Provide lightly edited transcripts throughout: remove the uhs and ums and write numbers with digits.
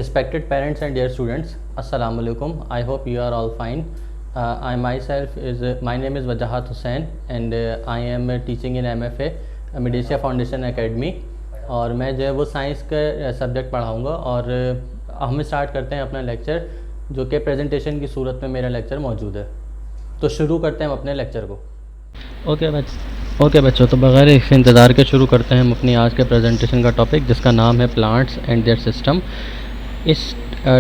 Respected parents and dear students, Assalamu alaikum. I hope you are all fine. My name is Wajahat Hussain and I am teaching in MFA Medicia Foundation Academy और मैं जो है वो science का subject पढ़ाऊँगा और हम start करते हैं अपना लेक्चर जो कि प्रेजेंटेशन की सूरत में मेरा लेक्चर मौजूद है। तो शुरू करते हैं हम अपने लेक्चर को। ओके बच्चों, तो बगैर इस इंतज़ार के शुरू करते हैं हम अपनी आज के प्रेजेंटेशन का टॉपिक, जिसका नाम है प्लांट्स एंड देयर सिस्टम। इस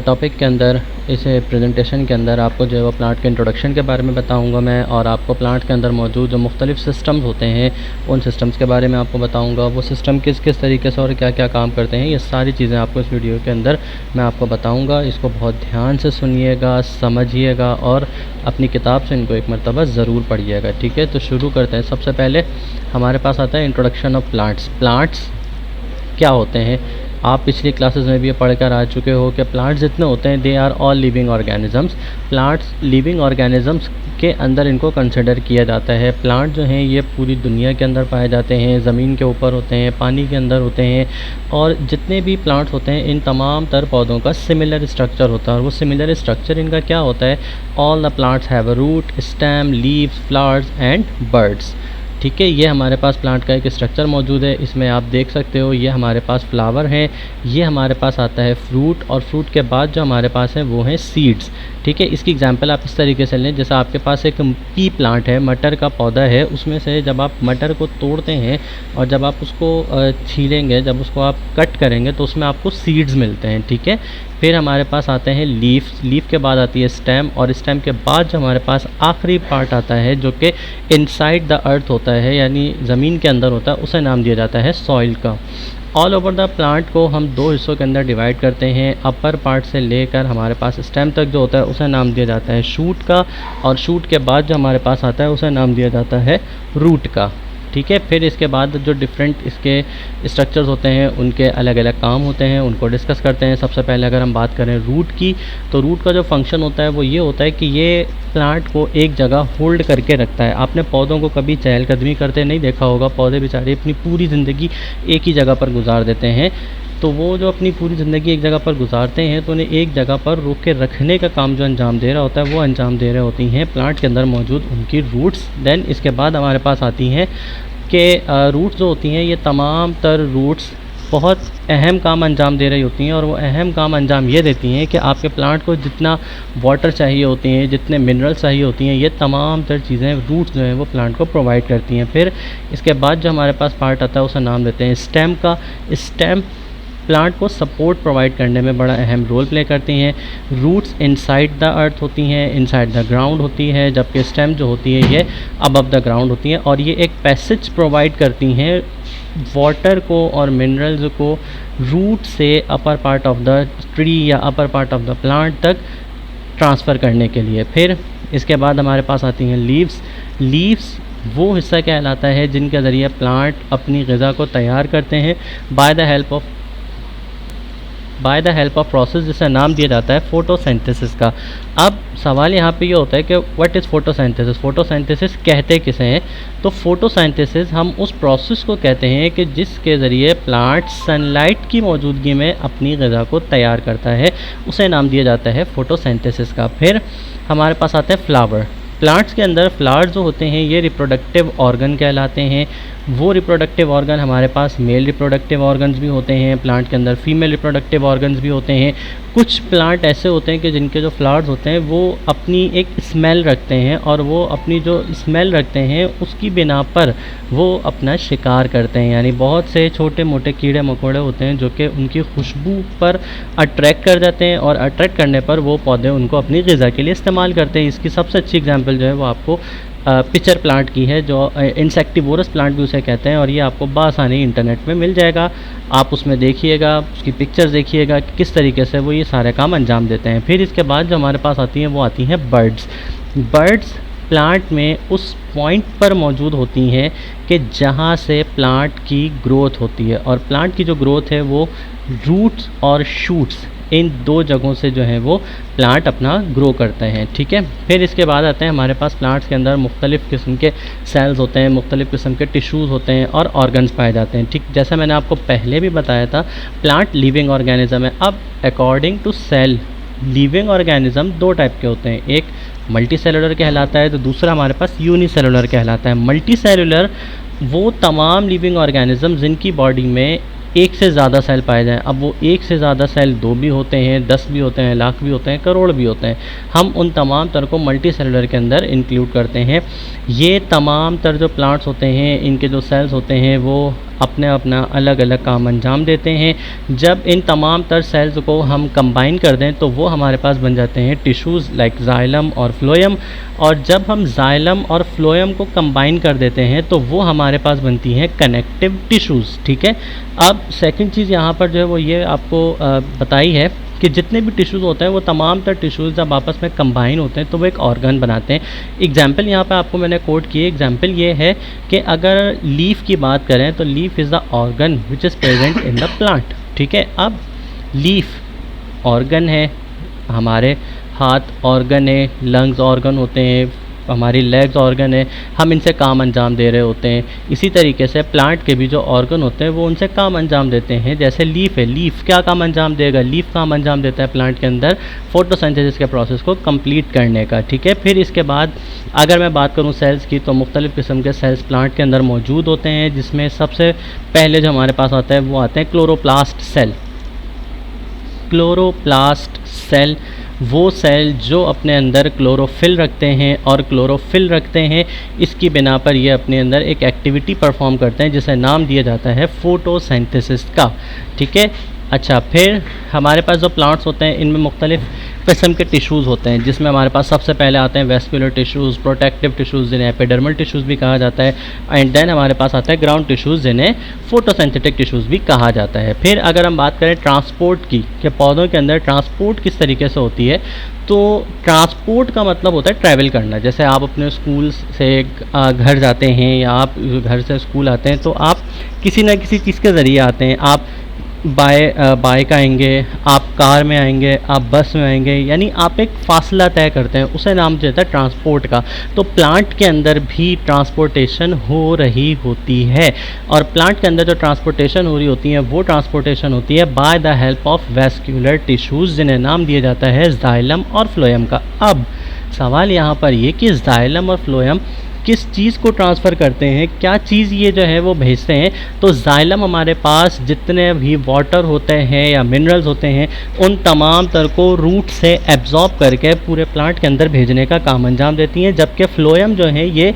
टॉपिक के अंदर, इस प्रेजेंटेशन के अंदर आपको जो है वो प्लांट के इंट्रोडक्शन के बारे में बताऊंगा मैं, और आपको प्लांट के अंदर मौजूद जो मुख्तलिफ सिस्टम्स होते हैं उन सिस्टम्स के बारे में आपको बताऊंगा। वो सिस्टम किस किस तरीके से और क्या क्या काम करते हैं, ये सारी चीज़ें आपको इस वीडियो के अंदर मैं आपको बताऊँगा। इसको बहुत ध्यान से सुनिएगा, समझिएगा और अपनी किताब से इनको एक मरतबा ज़रूर पढ़िएगा, ठीक है। तो शुरू करते हैं। सबसे पहले हमारे पास आता है इंट्रोडक्शन ऑफ प्लांट्स। प्लांट्स क्या होते हैं? आप पिछली क्लासेस में भी ये पढ़ कर आ चुके हो कि प्लांट्स जितने होते हैं they are all living organisms. Plants living organisms के अंदर इनको कंसिडर किया जाता है। प्लांट जो हैं ये पूरी दुनिया के अंदर पाए जाते हैं, ज़मीन के ऊपर होते हैं, पानी के अंदर होते हैं, और जितने भी प्लांट्स होते हैं इन तमाम तर पौधों का सिमिलर स्ट्रक्चर होता है। और वो सिमिलर स्ट्रक्चर इनका क्या होता है? All the plants have a root, stem, leaves, flowers and birds, ठीक है। ये हमारे पास प्लांट का एक स्ट्रक्चर मौजूद है। इसमें आप देख सकते हो ये हमारे पास फ्लावर हैं, ये हमारे पास आता है फ्रूट, और फ्रूट के बाद जो हमारे पास है वो हैं सीड्स, ठीक है। इसकी एग्जांपल आप इस तरीके से लें, जैसे आपके पास एक पी प्लांट है, मटर का पौधा है, उसमें से जब आप मटर को तोड़ते हैं और जब आप उसको छीलेंगे, जब उसको आप कट करेंगे तो उसमें आपको सीड्स मिलते हैं, ठीक है। फिर हमारे पास आते हैं लीफ के बाद आती है स्टेम, और स्टेम के बाद जो हमारे पास आखिरी पार्ट आता है जो कि इनसाइड द अर्थ होता है, यानी ज़मीन के अंदर होता है, उसे नाम दिया जाता है सॉइल का। ऑल ओवर द प्लांट को हम दो हिस्सों के अंदर डिवाइड करते हैं। अपर पार्ट से लेकर हमारे पास स्टेम तक जो होता है उसे नाम दिया जाता है शूट का, और शूट के बाद जो हमारे पास आता है उसे नाम दिया जाता है रूट का, ठीक है। फिर इसके बाद जो डिफरेंट इसके स्ट्रक्चर्स होते हैं उनके अलग अलग काम होते हैं, उनको डिस्कस करते हैं। सबसे पहले अगर हम बात करें रूट की, तो रूट का जो फंक्शन होता है वो ये होता है कि ये प्लांट को एक जगह होल्ड करके रखता है। आपने पौधों को कभी चहलकदमी करते नहीं देखा होगा, पौधे बेचारे अपनी पूरी ज़िंदगी एक ही जगह पर गुजार देते हैं। तो वो जो अपनी पूरी ज़िंदगी एक जगह पर गुजारते हैं तो उन्हें एक जगह पर रोक के रखने का काम जो अंजाम दे रहा होता है वो अंजाम दे रहे होती हैं प्लांट के अंदर मौजूद उनकी रूट्स। देन इसके बाद हमारे पास आती हैं कि रूट्स जो होती हैं, ये तमाम तर रूट्स बहुत अहम काम अंजाम दे रही होती हैं, और वो अहम काम अंजाम ये देती हैं कि आपके प्लांट को जितना वाटर चाहिए होती हैं, जितने मिनरल्स चाहिए होती हैं, ये तमाम तर चीज़ें रूट्स जो हैं वो प्लांट को प्रोवाइड करती हैं। फिर इसके बाद जो हमारे पास पार्ट आता है उसे नाम देते हैं स्टेम का। स्टेम प्लांट को सपोर्ट प्रोवाइड करने में बड़ा अहम रोल प्ले करती हैं। रूट्स इनसाइड द अर्थ होती हैं, इनसाइड द ग्राउंड होती है, जबकि स्टेम जो होती है ये अबव द ग्राउंड होती हैं, और ये एक पैसेज प्रोवाइड करती हैं वाटर को और मिनरल्स को रूट से upper part of the tree या upper part of the plant तक ट्रांसफ़र करने के लिए। फिर इसके बाद हमारे पास आती हैं लीव्स वो हिस्सा कहलाता है जिनके ज़रिए प्लांट अपनी ग़िज़ा को तैयार करते हैं bye the help of process, जिसे नाम दिया जाता है फोटोसिंथेसिस का। अब सवाल यहाँ पे ये होता है कि व्हाट इज़ फोटोसिंथेसिस? फोटोसिंथेसिस कहते किसे हैं? तो फोटोसिंथेसिस हम उस प्रोसेस को कहते हैं कि जिसके ज़रिए प्लांट सनलाइट की मौजूदगी में अपनी ग़िज़ा को तैयार करता है, उसे नाम दिया जाता है फोटोसिंथेसिस का। फिर हमारे पास आते हैं फ्लावर। प्लांट्स के अंदर फ्लावर्स जो होते हैं ये रिप्रोडक्टिव ऑर्गन कहलाते हैं। वो रिप्रोडक्टिव ऑर्गन हमारे पास मेल रिप्रोडक्टिव ऑर्गन्स भी होते हैं, प्लांट के अंदर फीमेल रिप्रोडक्टिव ऑर्गन्स भी होते हैं। कुछ प्लांट ऐसे होते हैं कि जिनके जो फ्लावर्स होते हैं वो अपनी एक स्मेल रखते हैं, और वो अपनी जो स्मेल रखते हैं उसकी बिना पर वो अपना शिकार करते हैं। यानी बहुत से छोटे मोटे कीड़े मकोड़े होते हैं जो कि उनकी खुशबू पर अट्रैक्ट कर जाते हैं, और अट्रैक्ट करने पर वो पौधे उनको अपनी ग़िज़ा के लिए इस्तेमाल करते हैं। इसकी सबसे अच्छी एग्जांपल जो है वो आपको पिचर प्लांट की है, जो इंसेक्टिवोरस प्लांट भी उसे कहते हैं, और ये आपको बासानी इंटरनेट में मिल जाएगा। आप उसमें देखिएगा, उसकी पिक्चर्स देखिएगा कि किस तरीके से वो ये सारे काम अंजाम देते हैं। फिर इसके बाद जो हमारे पास आती हैं वो आती हैं बर्ड्स। प्लांट में उस पॉइंट पर मौजूद होती हैं कि जहाँ से प्लांट की ग्रोथ होती है, और प्लांट की जो ग्रोथ है वो रूट्स और शूट्स, इन दो जगहों से जो है वो प्लांट अपना ग्रो करते हैं। ठीक है, फिर इसके बाद आते हैं हमारे पास प्लांट्स के अंदर मुख्तलिफ़ किस्म के सेल्स होते हैं, मुख्तलिफ़ किस्म के टिश्यूज़ होते हैं और ऑर्गन्स पाए जाते हैं। ठीक, जैसा मैंने आपको पहले भी बताया था, प्लांट लिविंग ऑर्गेनिज्म है। अब according to cell, living organism दो टाइप के होते हैं, एक मल्टी सेलुलर कहलाता है तो दूसरा हमारे पास यूनिसेलुलर कहलाता है। मल्टी सेलुलर वो तमाम लिविंग ऑर्गेनिज्म जिनकी बॉडी में एक से ज़्यादा सेल पाए जाएं। अब वो एक से ज़्यादा सेल 2 भी होते हैं, 10 भी होते हैं, लाख भी होते हैं, करोड़ भी होते हैं। हम उन तमाम तर को मल्टी सेलुलर के अंदर इंक्लूड करते हैं। ये तमाम तर जो प्लांट्स होते हैं, इनके जो सेल्स होते हैं वो अपने अपना अलग अलग काम अंजाम देते हैं। जब इन तमाम तर सेल्स को हम कंबाइन कर दें तो वो हमारे पास बन जाते हैं टिश्यूज़ लाइक जाइलम और फ्लोएम। और जब हम जाइलम और फ्लोएम को कंबाइन कर देते हैं तो वो हमारे पास बनती हैं कनेक्टिव टिश्यूज़। ठीक है, अब सेकंड चीज़ यहाँ पर जो है वो ये आपको बताई है कि जितने भी टिश्यूज़ होते हैं वो तमाम तर टिश्यूज़ जब आपस में कंबाइन होते हैं तो वो एक ऑर्गन बनाते हैं। एग्जाम्पल यहाँ पे आपको मैंने कोट किए। एग्जाम्पल ये है कि अगर लीफ की बात करें तो leaf is the organ which is present in the plant. ठीक है, अब लीफ ऑर्गन है, हमारे हाथ ऑर्गन है, लंग्स ऑर्गन होते हैं, हमारी लेग्स ऑर्गन है, हम इनसे काम अंजाम दे रहे होते हैं। इसी तरीके से प्लांट के भी जो ऑर्गन होते हैं वो उनसे काम अंजाम देते हैं। जैसे लीफ है, लीफ क्या काम अंजाम देगा? लीफ काम अंजाम देता है प्लांट के अंदर फोटोसिंथेसिस के प्रोसेस को कंप्लीट करने का। ठीक है, फिर इसके बाद अगर मैं बात करूं सेल्स की तो मुख्तलिफ़ किस्म के सेल्स प्लांट के अंदर मौजूद होते हैं, जिसमें सबसे पहले जो हमारे पास आता है वो आते हैं क्लोरोप्लास्ट सेल। क्लोरोप्लास्ट सेल वो सेल जो अपने अंदर क्लोरोफिल रखते हैं, और क्लोरोफिल रखते हैं इसकी बिना पर ये अपने अंदर एक एक्टिविटी परफॉर्म करते हैं जिसे नाम दिया जाता है फोटोसिंथेसिस का। ठीक है, अच्छा, फिर हमारे पास जो प्लांट्स होते हैं इनमें मुख्तलिफ़ किस्म के टिश्यूज़ होते हैं, जिसमें हमारे पास सबसे पहले आते हैं वेस्कुलर टिश्यूज़, प्रोटेक्टिव टिश्यूज़ जिन्हें एपिडर्मल टिश्यूज़ भी कहा जाता है, एंड देन हमारे पास आता है ग्राउंड टिश्यूज़ जिन्हें फोटोसिंथेटिक टिश्यूज़ भी कहा जाता है। फिर अगर हम बात करें ट्रांसपोर्ट की, कि पौधों के अंदर ट्रांसपोर्ट किस तरीके से होती है, तो ट्रांसपोर्ट का मतलब होता है ट्रैवल करना। जैसे आप अपने स्कूल से घर जाते हैं या आप घर से स्कूल आते हैं तो आप किसी न किसी चीज़ के ज़रिए आते हैं। आप बाइक आएंगे, आप कार में आएंगे, आप बस में आएंगे, यानी आप एक फ़ासला तय करते हैं, उसे नाम देता है ट्रांसपोर्ट का। तो प्लांट के अंदर भी ट्रांसपोर्टेशन हो रही होती है, और प्लांट के अंदर जो ट्रांसपोर्टेशन हो रही होती है वो ट्रांसपोर्टेशन होती है bye the help of vascular tissues जिन्हें नाम दिया जाता है जाइलम और फ्लोएम का। अब सवाल यहाँ पर ये कि जाइलम और फ्लोएम किस चीज़ को ट्रांसफ़र करते हैं, क्या चीज़ ये जो है वो भेजते हैं? तो जाइलम हमारे पास जितने भी वाटर होते हैं या मिनरल्स होते हैं उन तमाम तर को रूट से एब्जॉर्ब करके पूरे प्लांट के अंदर भेजने का काम अंजाम देती हैं, जबकि फ्लोएम जो है ये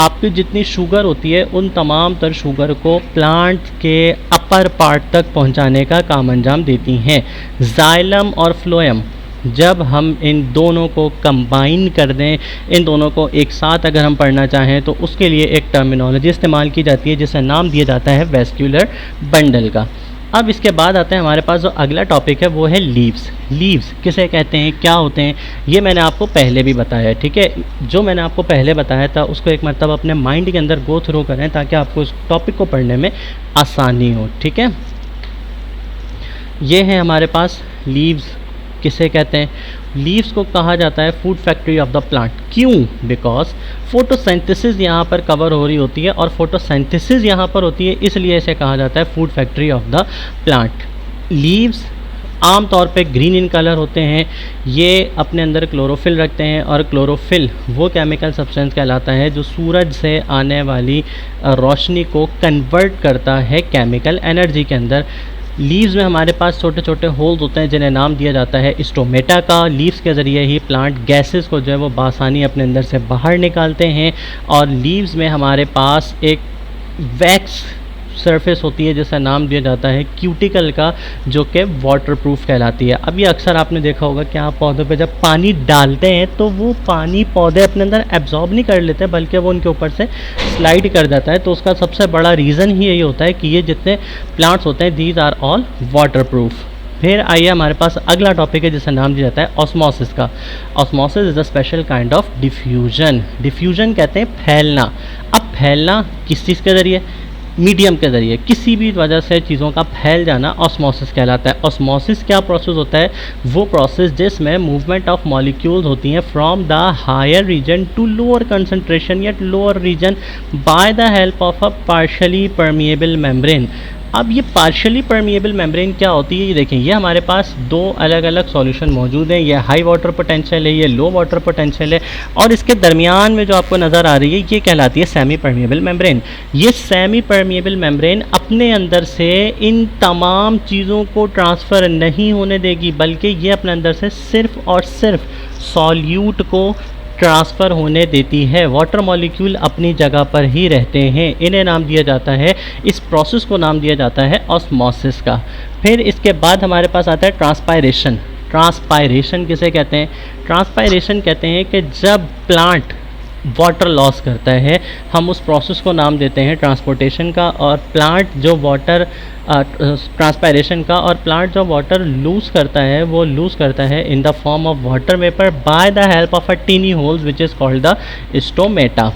आपकी जितनी शुगर होती है उन तमाम तर शुगर को प्लांट के अपर पार्ट तक पहुंचाने का काम अंजाम देती हैं। जाइलम और फ्लोएम जब हम इन दोनों को कंबाइन कर दें, इन दोनों को एक साथ अगर हम पढ़ना चाहें तो उसके लिए एक टर्मिनोलॉजी इस्तेमाल की जाती है जिसे नाम दिया जाता है वेस्क्यूलर बंडल का। अब इसके बाद आते हैं हमारे पास जो अगला टॉपिक है वो है लीव्स। लीव्स किसे कहते हैं, क्या होते हैं, ये मैंने आपको पहले भी बताया है। ठीक है, जो मैंने आपको पहले बताया था उसको एक मतलब अपने माइंड के अंदर गो थ्रू करें ताकि आपको उस टॉपिक को पढ़ने में आसानी हो। ठीक है, ये है हमारे पास लीव्स। किसे कहते हैं? लीव्स को कहा जाता है food factory of the plant. क्यों? बिकॉज फोटोसिंथेसिस यहाँ पर कवर हो रही होती है, और फोटोसिंथेसिस यहाँ पर होती है इसलिए इसे कहा जाता है food factory of the plant. Leaves आम तौर पे ग्रीन इन कलर होते हैं, ये अपने अंदर क्लोरोफिल रखते हैं, और क्लोरोफिल वो केमिकल सब्सटेंस कहलाता है जो सूरज से आने वाली रोशनी को कन्वर्ट करता है केमिकल एनर्जी के अंदर। लीव्स में हमारे पास छोटे छोटे होल्स होते हैं जिन्हें नाम दिया जाता है स्टोमेटा का। लीव्स के ज़रिए ही प्लांट गैसेस को जो है वो बासानी अपने अंदर से बाहर निकालते हैं, और लीव्स में हमारे पास एक वैक्स सरफेस होती है जिसका नाम दिया जाता है क्यूटिकल का, जो कि वाटरप्रूफ कहलाती है। अब ये अक्सर आपने देखा होगा कि आप पौधों पे जब पानी डालते हैं तो वो पानी पौधे अपने अंदर एब्जॉर्ब नहीं कर लेते बल्कि वो उनके ऊपर से स्लाइड कर जाता है। तो उसका सबसे बड़ा रीज़न ही यही होता है कि ये जितने प्लांट्स होते हैं दीज आर ऑल वाटरप्रूफ। फिर आइए हमारे पास अगला टॉपिक है जिसका नाम दिया जाता है ऑस्मोसिस का। Osmosis is a special kind of diffusion. Diffusion कहते हैं फैलना। अब फैलना किस चीज़ के ज़रिए? मीडियम के ज़रिए, किसी भी वजह से चीज़ों का फैल जाना ऑस्मोसिस कहलाता है। ऑस्मोसिस क्या प्रोसेस होता है? वो प्रोसेस जिसमें मूवमेंट ऑफ मॉलिक्यूल्स होती हैं from the higher region to lower concentration या lower region by the help of a partially permeable membrane. अब ये पार्शियली परमिएबल मेम्ब्रेन क्या होती है? ये देखें, ये हमारे पास दो अलग अलग सॉल्यूशन मौजूद हैं। ये हाई वाटर पोटेंशियल है, ये लो वाटर पोटेंशियल है, और इसके दरमियान में जो आपको नज़र आ रही है ये कहलाती है सेमी परमिएबल मेम्ब्रेन। ये सेमी परमिएबल मेम्ब्रेन अपने अंदर से इन तमाम चीज़ों को ट्रांसफ़र नहीं होने देगी, बल्कि ये अपने अंदर से सिर्फ़ और सिर्फ सॉल्यूट को ट्रांसफ़र होने देती है। वाटर मॉलिक्यूल अपनी जगह पर ही रहते हैं। इन्हें नाम दिया जाता है, इस प्रोसेस को नाम दिया जाता है ऑस्मोसिस का। फिर इसके बाद हमारे पास आता है ट्रांसपायरेशन। ट्रांसपायरेशन किसे कहते हैं? ट्रांसपायरेशन कहते हैं कि जब प्लांट वाटर लॉस करता है, हम उस प्रोसेस को नाम देते हैं ट्रांसपोर्टेशन का। और प्लांट जो वाटर ट्रांसपायरेशन का, और प्लांट जो वाटर लूज़ करता है वो लूज़ करता है in the form of water vapour by the help of a tiny holes which is called the stomata.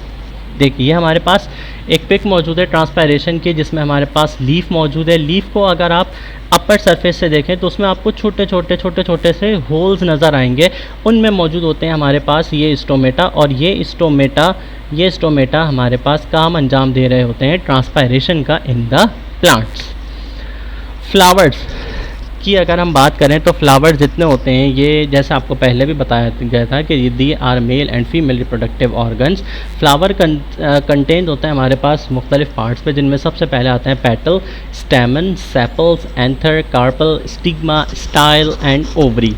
देखिए हमारे पास एक पिक मौजूद है ट्रांसपायरेशन की, जिसमें हमारे पास लीफ मौजूद है। लीफ को अगर आप अपर सरफेस से देखें तो उसमें आपको छोटे छोटे से होल्स नज़र आएंगे। उनमें मौजूद होते हैं हमारे पास ये स्टोमेटा, और ये स्टोमेटा हमारे पास काम अंजाम दे रहे होते हैं ट्रांसपायरेशन का इन द प्लांट्स। फ्लावर्स की अगर हम बात करें तो फ्लावर्स जितने होते हैं, ये जैसे आपको पहले भी बताया गया था कि the are male and female reproductive organs. Flower content होता है हमारे पास मुख्तलिफ पार्ट्स पे, जिनमें सबसे पहले आते हैं petal, stamen, sepals, anther, carpel, stigma, style and ovary.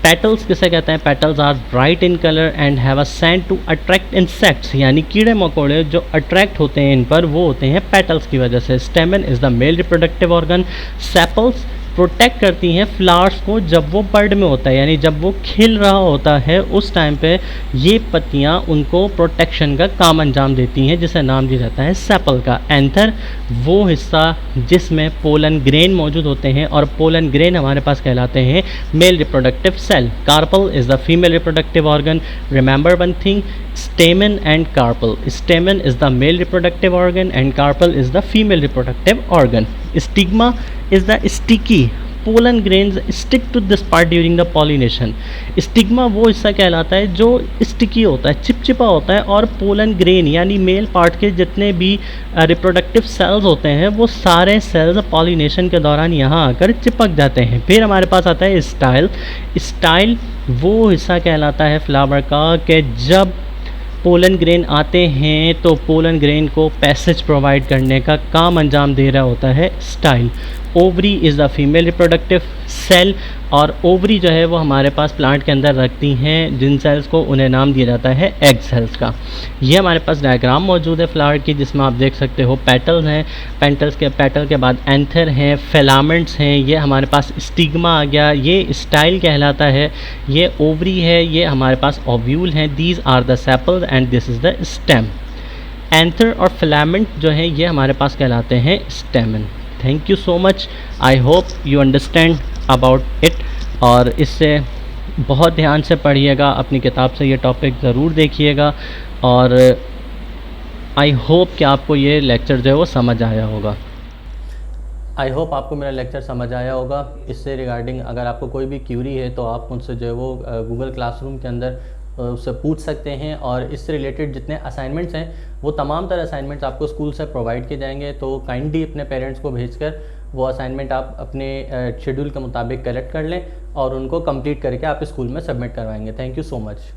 Petals किसे कहते हैं? Petals are bright in colour and have a scent to attract insects, यानी कीड़े मकोड़े जो अट्रैक्ट होते हैं इन पर वो होते हैं पेटल्स की वजह से। स्टेमन is the male reproductive organ. Sepals protect करती हैं फ्लावर्स को जब वो बर्ड में होता है, यानी जब वो खिल रहा होता है उस टाइम पे ये पत्तियां उनको प्रोटेक्शन का काम अंजाम देती हैं, जिसे नाम दिया जाता है सेपल का। एंथर वो हिस्सा जिसमें पोलन ग्रेन मौजूद होते हैं, और पोलन ग्रेन हमारे पास कहलाते हैं male reproductive cell. Carpel is the female reproductive organ. Remember one thing, stamen and carpel. Stamen is the male reproductive organ and carpel is the female reproductive organ. Stigma is the sticky. Pollen grains stick to this part during the pollination. Stigma वो हिस्सा कहलाता है जो sticky होता है, चिपचिपा होता है, और पोलन ग्रेन यानी मेल पार्ट के जितने भी रिप्रोडक्टिव सेल्स होते हैं वो सारे सेल्स पॉलिनेशन के दौरान यहाँ आकर चिपक जाते हैं। फिर हमारे पास आता है स्टाइल। स्टाइल वो हिस्सा कहलाता है फ्लावर का कि जब पोलन ग्रेन आते हैं तो पोलन ग्रेन को पैसेज प्रोवाइड करने का काम अंजाम दे रहा होता है style. Ovary is the female reproductive cell, और ओवरी जो है वो हमारे पास प्लांट के अंदर रखती हैं जिन सेल्स को, उन्हें नाम दिया जाता है एग सेल्स का। ये हमारे पास डायग्राम मौजूद है फ्लावर की, जिसमें आप देख सकते हो पेटल्स हैं, पेटल के बाद एंथर हैं, फिलामेंट्स हैं, ये हमारे पास स्टिग्मा आ गया, ये स्टाइल कहलाता है, ये ओवरी है, ये हमारे पास ओव्यूल हैं, these are the sepals and this is the stem. Anther और फिलामेंट जो हैं ये हमारे पास कहलाते हैं stamen. Thank you so much, I hope you understand about it, और इससे बहुत ध्यान से पढ़िएगा, अपनी किताब से ये टॉपिक ज़रूर देखिएगा, और आई होप कि आपको ये लेक्चर जो है वो समझ आया होगा। आई होप आपको मेरा लेक्चर समझ आया होगा। इससे रिगार्डिंग अगर आपको कोई भी क्यूरी है तो आप मुझसे जो है वो गूगल क्लासरूम के अंदर उससे पूछ सकते हैं, और इससे रिलेटेड जितने असाइनमेंट्स हैं वो तमाम तरह असाइनमेंट्स आपको स्कूल से प्रोवाइड किए जाएंगे। तो काइंडली अपने पेरेंट्स को भेजकर वो असाइनमेंट आप अपने शेड्यूल के मुताबिक कलेक्ट कर लें और उनको कंप्लीट करके आप स्कूल में सबमिट करवाएंगे। Thank you so much.